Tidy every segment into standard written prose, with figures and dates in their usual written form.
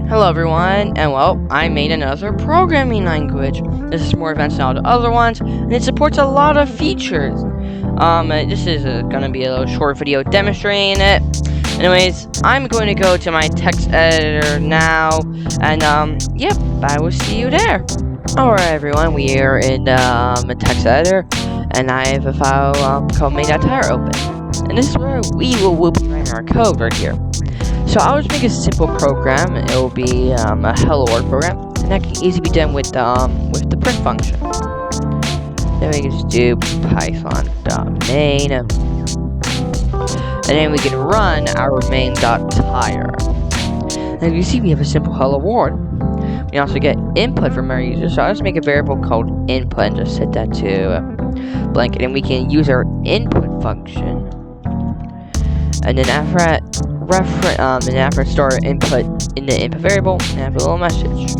Hello everyone, and well, I made another programming language. This is more advanced than all the other ones, and it supports a lot of features. This is gonna be a little short video demonstrating it. Anyways, I'm going to go to my text editor now, and yep, I will see you there. Alright everyone, we are in the text editor, and I have a file called main.tire open. And this is where we will be writing our code right here. So I'll just make a simple program. It will be a hello world program, and that can easily be done with the print function. Then we can just do python.main, and then we can run our main.tire. And you see we have a simple hello world. We can also get input from our user, so I'll just make a variable called input and just set that to blanket, and we can use our input function. And then after store input in the input variable, and have a little message.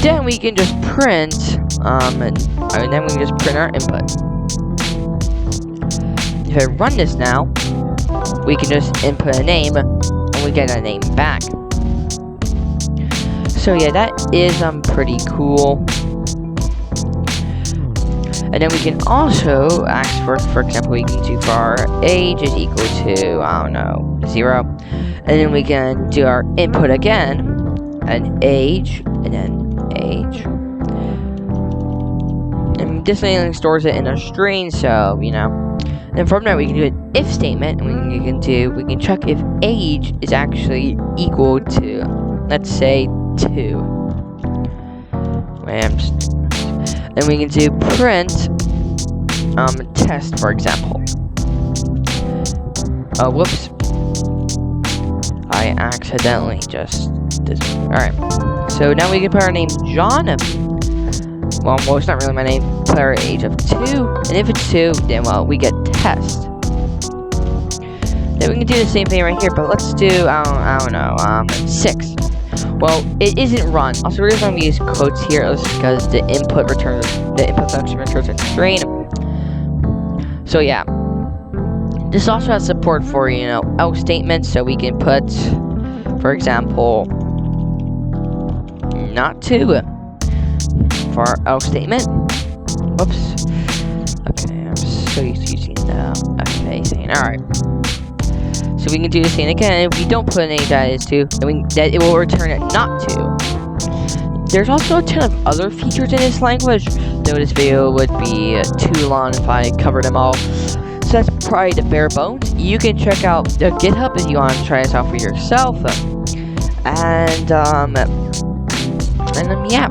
Then we can just print, and then we can just print our input. If I run this now, we can just input a name, and we get a name back. So yeah, that is pretty cool. And then we can also ask for example, we can do for our age is equal to, I don't know, 0. And then we can do our input again, and age, and then age. And this thing stores it in a string, so, you know. And from there we can do an if statement, and we can check if age is actually equal to, let's say, 2. And we can do print test, for example. Oh, whoops. I accidentally just did. Alright. So now we can put our name John. Well, it's not really my name. Put our age of 2. And if it's 2, then, well, we get test. Then we can do the same thing right here, but let's do, I don't know, 6. Well, it isn't run. Also, the reason I'm use quotes here is because the input function returns a string. So yeah, this also has support for, you know, else statements. So we can put, for example, not 2 for our else statement. Whoops. Okay, I'm so used to using the FA thing. All right. So we can do the same again. If we don't put any that is 2, then it will return it not 2. There's also a ton of other features in this language, though this video would be too long if I covered them all. So that's probably the bare bones. You can check out the GitHub if you want to try this out for yourself. Yeah.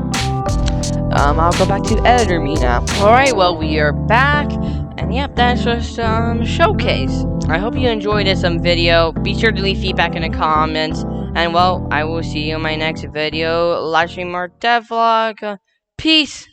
I'll go back to editor me now. Alright, well, we are back. And yep, that's just showcase. I hope you enjoyed this video. Be sure to leave feedback in the comments. And well, I will see you in my next video. Live stream or devlog. Peace.